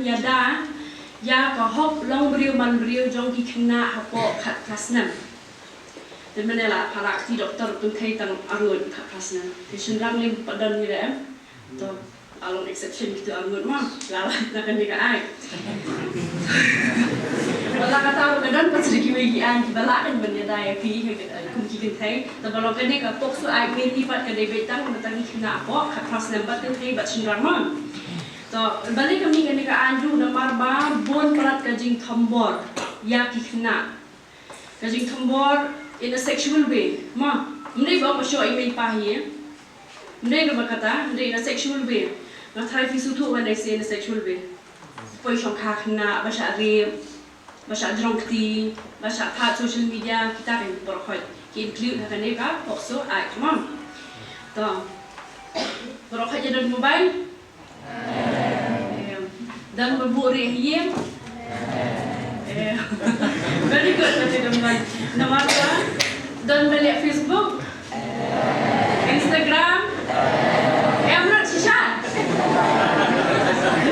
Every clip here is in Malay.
yada ya ka hop long beriu man beriu jong ki kena hapo khat kasnam dan menela para ti doktor tu thai tang arun khat kasnam patient rang lim padan ni rem to along exception gitu arun mah lala nak ni ka ai wala kata kadang pas sedikit lagi an bala kan benda daya pi kum ki thai ta balong kan ni ka pok su ai min ni pat ka de betang matang ni kena hapo khat kasnam bat thai bat sindram mah to balik kami kan ka anju nomor ba bon perat kajing thambor ya ki kena kajing thambor in a sexual way ma mne ba ma show email pa hi mne ba kata mne in a sexual way na thai fi su thu when I say in a sexual way poi shong kha kena ba sha re ba sha drunk ti ba sha pha social media kita kan por khoi ki include kan ne ka also ai ma to por khoi je mobile dan berburi hiem very good teman-teman nomor 2 dan balik Facebook Instagram not shisha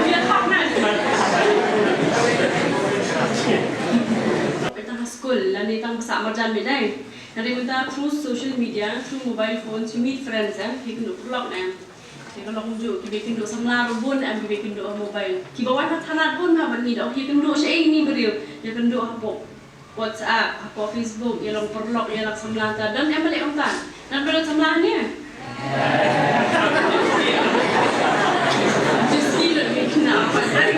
dia tak nak kita school dan kita besar marjan bedai dari kita through social media through mobile phone to meet friends kita nak vlog kalau kunjuk kita bikin doa samla robon am kita bikin doa mobile kita bawa tanah pun ha bani dah kita doa saya ini beriu dia kan doa apa WhatsApp apa Facebook yang long perlok yang lang samla dan em balik ontan dan balik samla ni just feel it kena apa hari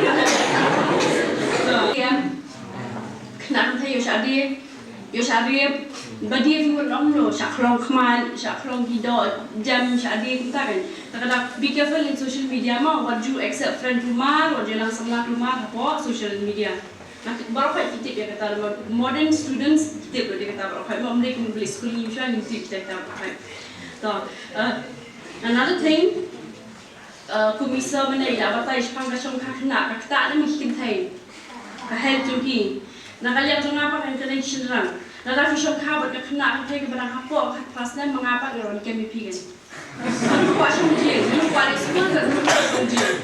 so ya kena thay yo syadi badi fi long lo syaklong khmal syaklong hido jam syadi kita kan kadang be careful in social media ma what you accept friend rumah what jalan samla rumah apa social media nak berapa kita dia kata modern students kita dia kata berapa mau mereka beli school ni macam ni kita kata berapa so another thing kumisa mana ya batai sepang kasong kakna kakta ni mungkin thay kahel tuki nakaliat tu ngapa kan connection rang nada fisyon ka bat kakna thay ke barang hapo pas na mengapa geron kami pigan aku buat sendiri, aku buat semua sendiri.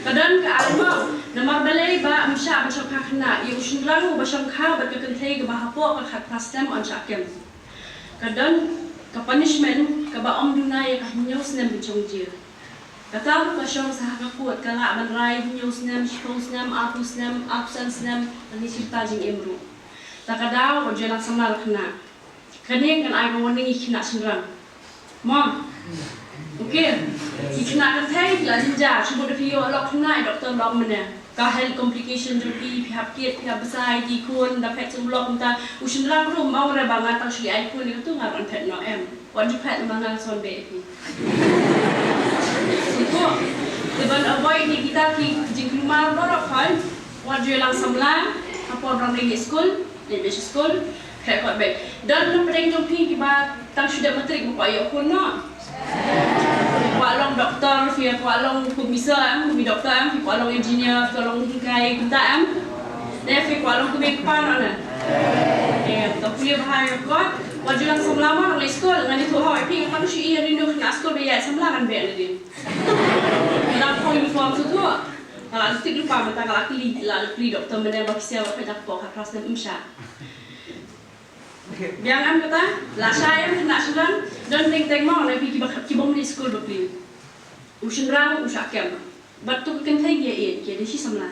Kadang ke alma, nama balai ba misha macam kakna, yang usunlalu macam kau berkekentai ke bahapo ke kat pastem ancakem. Kadang ke punishment ke ba dumnai ke news nem bincangji. Kata ke syong sahaka kuat kala banrai news nem, shows nem, abus nem, absence nem, ani cerita jing emru. Tak ada wajalan samar kena. Kene kan ai warning ikna sendiri. Mom, okay. Ikna kan thay la jinja, sebut dia lok kena doktor lok mana. Kahel complication jadi pihak kit pihak besar di kun dapat semblok entah usun lang rum mau re bangat tang sli ai kun itu ngaran pet no em. Wajib pet mana son baby. Itu deban avoid ni kita ki jing rumah dorok kan. Wajib lang samlang apa orang lagi school, lagi school. Kaya baik. Dan lepeng jompi kita tang sudah matrik buka ayok pun nak. Kualong doktor, via kualong komisa, kumi doktor, via kualong engineer, kualong hingkai kita dan via kualong kumi kepan ana. Tak kuliah bahaya kot. Wajib lang semlama orang sekolah dengan itu hawai ping manusia yang rindu kena sekolah biaya semlaman biaya ni. Dalam uniform tu. Kalau tidak lupa mata kalau kli doktor menembak siapa pedak pok kelas dan imsha. Jangan kata, lah saya nak sudah dan teng mau nabi kibom di sekolah beli. Usun rang usakem. Batu kentai dia jadi si semla.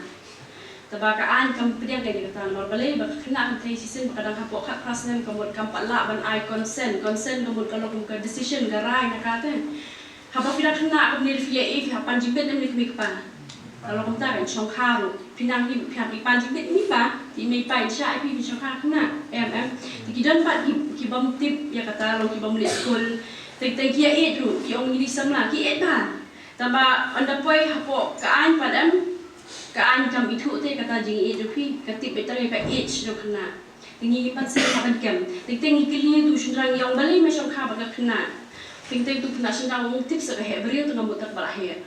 Tabakaan kam pediang kayak kata nomor balai bak kena kentai season kadang kapok kat kelas nem kemudian kampak lah ban I consent kemudian kalau ke decision garai nak kata. Haba tidak kena kemudian via hapan jipet nem lik pa. Kalau kita kan songkaro, pinang ni pihak ipan jipit ni pa, di mai pai sya ipi songkaro kena, Di dan pat kibam tip ya kata lo kibam le school, tek kia itu, ki ong ni samla, ki pa. Tambah anda poi hapo kaan padam, kaan kam itu te kata jing itu pi, katip betul ya age do kena. Tingi ipan se kapan kem, tek ikili tu sundrang yang balik me songkaro baga kena. Tek tu kena sundrang ong tip se hebrew tu ngamut tak balahir.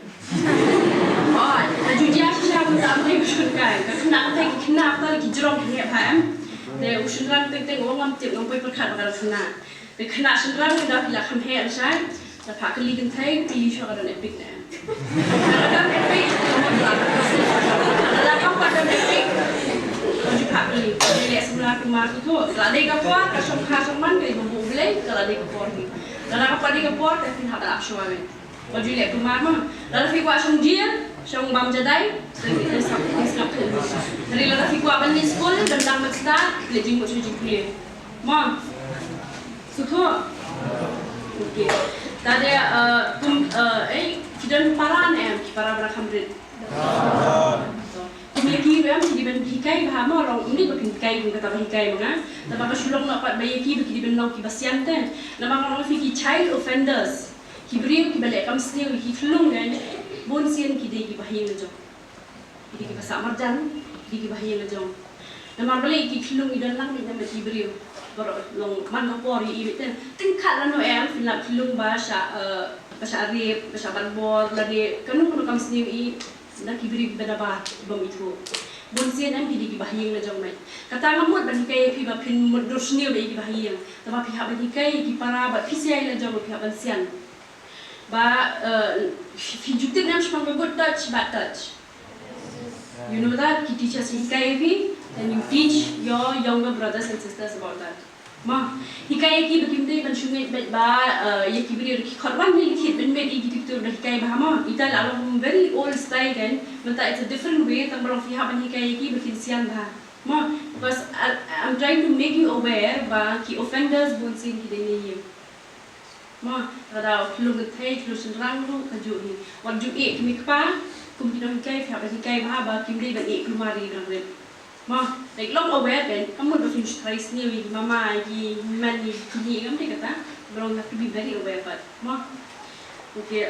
Oh, judia siya kung saan tayo usun kaya. Kena lagi jerong kaya paham. De usun lang teng ngam tip ngam poi perkat bakal kena. De kena usun lang dah bila kamhe siya. Da pakali kan tayo pili siya kada epic na. Kada epic ngam tu. Kalau ada kapor, kasong man kali bumbu boleh. Kalau ada kapor ni. Kalau kapor ada kapor, tapi nak tak show ni. Baju lek kemar mah. Lalu fikwa song dia, song bam jadai. Dari lalu fikwa ban ni sekolah dan dah mesti lejing macam macam kuliah. Mah. Suka. Okey. Tadi kita paran para berakhamrit. Kumiliki ram jadi ben hikai bahama orang ini bakin hikai kata hikai mana. Tapi kalau sulung nak buat bayi ki bagi ben nak ki basian ten. Nama orang fikir child offenders. Kibrio kibalik kam sendiri kiflung kan. Bon sian ki ki bahaya ngejong. Ki bahasa marjan, ki bahaya ngejong. Nama balik kiflung idan lang ni nama kibrio. Long man lapor i ten. Tingkat lano filap filung bahasa Arab, bahasa Banbor, lagi kanu kam sendiri nak kibri bedabat bom itu. Bonsian kidi bahaya ngejong mai. Kata ngamut ban hikai pi ba pin modusni ba ki bahaya. Tapi pihak ban hikai ki para ba pisiai ngejong pihak bansian. Ba fijutin nam spang good touch bad touch. You know that ki teachers hikai pi and you teach your younger brothers and sisters about that. Ma hikai ki bakimte ban sungai ba ye kibri ki khorwan ni ki ben med ki tu hikai ba ma ita la very old style kan mata it's a different way tang barang fiha ban hikai ki bakin sian ba ma because I'm trying to make you aware ba ki offenders bun sin ki deni ye ma kada klung thai klung senrang lu kaju ni wan ju e ki mikpa kum ki no hikai fiha ban hikai ba kimri ban e klumari rang re ma like long aware kan kamu dah finish try sendiri mama lagi man ni kini kamu dia kata belum have to be very aware but ma okay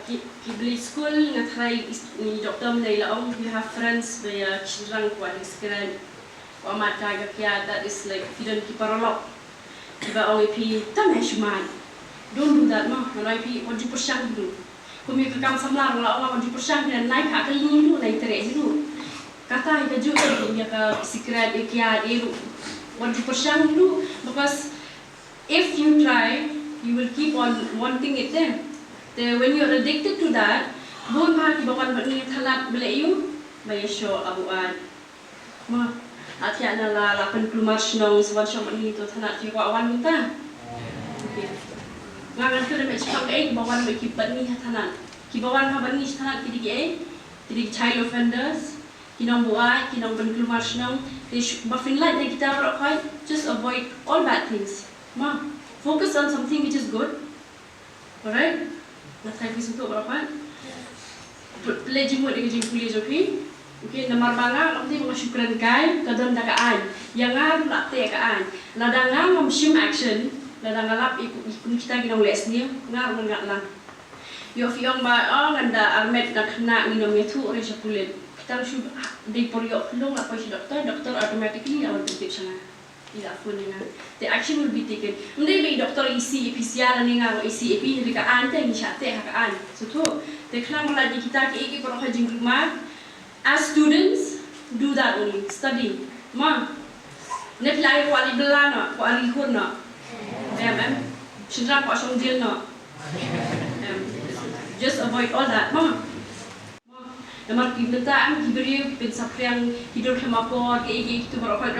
ki beli school nak try ni doktor menai lah you have friends via children kuat sekarang wa mata gak that is like tidak kiparolok tiba orang pi tamai shuman don't do that ma kalau pi wajib persang dulu kami ke kam samlar lah orang wajib persang dan naik kak kali dulu naik terik dulu kata kita juga punya ke secret ikhtiar itu wajib persang dulu because if you try you will keep on wanting it then when you are addicted to that bon pa ki bawan ni thalat bele you bay show abuan ma atya na la pen klumar snong swan shom ni to thalat ki wan minta okay ngan tu me chang ai bawan me ki ban ni thalat ki bawan ha ban ni thalat ki di child offenders kinong buat, kinong berkeluar senang, buffin light yang kita berlakukan, just avoid all bad things. Ma, focus on something which is good. Alright? Nak try fisik tu berlakukan. Pelajari muat dengan jeng kuliah joki. Okay, nomor bangga, nanti mengasyukran kai, kadang dakaan. Yang ngar nak tekaan. Ladang ngar memsim action, ladang ngalap ikut kita kinong les ni, ngar mengat lang. Yo fiong ba, nganda armet nak kena minum itu orang sepulit. Kita harus di periuk long apa si doktor automatically akan tertib sana. Tidak pun dengan the action will be taken. Mungkin be doktor isi PCR ni ngaro isi epi jika ante ni syate hakaan. So tu, teklah mulai kita ke perlu hajing rumah. As students do that only study. Ma, net lagi kuali belana, kuali hurna. Sedang kuasong deal na. Just avoid all that. Ma. Nama kita kiberi pensapyang hidup hemapor ke itu berapa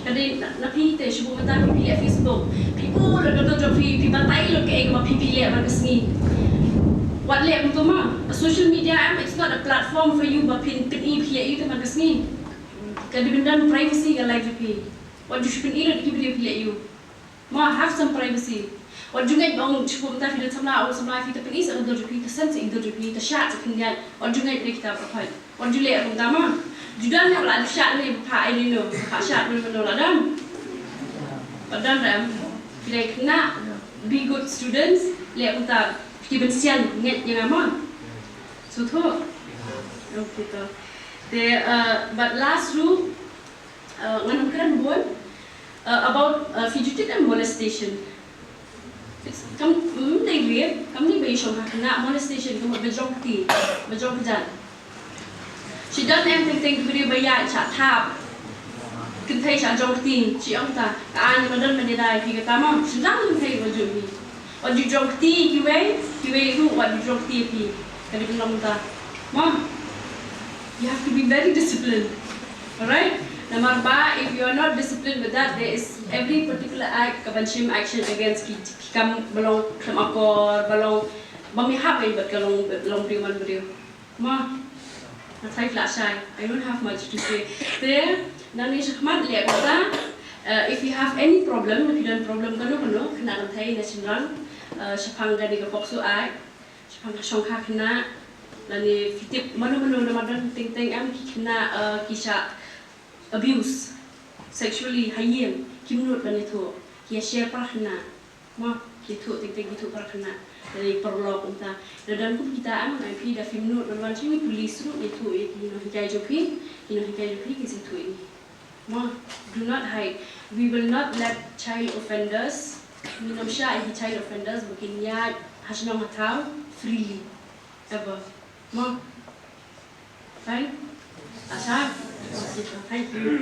Kadi napi te shubu mata pipi Facebook. Pipu lagu tu pipi batai lo ke ma pipi le ma kesni. What le untuk ma? Social media it's not a platform for you but pin pipi itu ma kesni. Kadi benda privacy ke live pipi. What you should pin kiberi pipi you. Ma have some privacy. What you get on shubu mata film samla atau samla film pipi itu ada pipi tersense itu pipi tershat sekian. What you get kita berapa? What you le pertama? Judan yang lalu shat ni pak ini no, pak shat ni mana ladam? Ladam ram. Bila kena be good students, le kita kibensian nget yang aman. So tu, okay tu. But last rule, ngan keren buat about fugitive and molestation. Kamu ni lihat, kamu ni bersong kena molestation, kamu berjong kejan. She done everything to be bayar chat tab. Kentai chat jong ti, si ông ta, anh mà đơn mà đi đây thì cái ta mà, she done everything vào jong ni. What you jong ti, kiwe who what you jong ti pi, kali bilang ta, ma, you have to be very disciplined, alright? Number ba, if you are not disciplined with that, there is every particular act, kabanshim action against kam balong kemakor, balong bamihap ay but kalong priman beriu. Ma, natai flashai. I don't have much to say. There, nani shakmat lihat kata. If you have any problem, if you don't problem kano kena natai nasional. Shapang gadi kapok suai, shapang kasongka kena. Nani fitip manu ramadan ting am kena kisah abuse, sexually hayem, kimnut banito, kia share parahna, ma gitu gitu parahna, dari perlok unta. Dan pun kita am IP dah filmnut dan sini polis tu itu ini hikai joki kesitu ini. Ma do not hide. We will not let child offenders, minum syai child offenders mungkin ya hasnong hatau freely ever. Ma, fine. Asal. Thank you.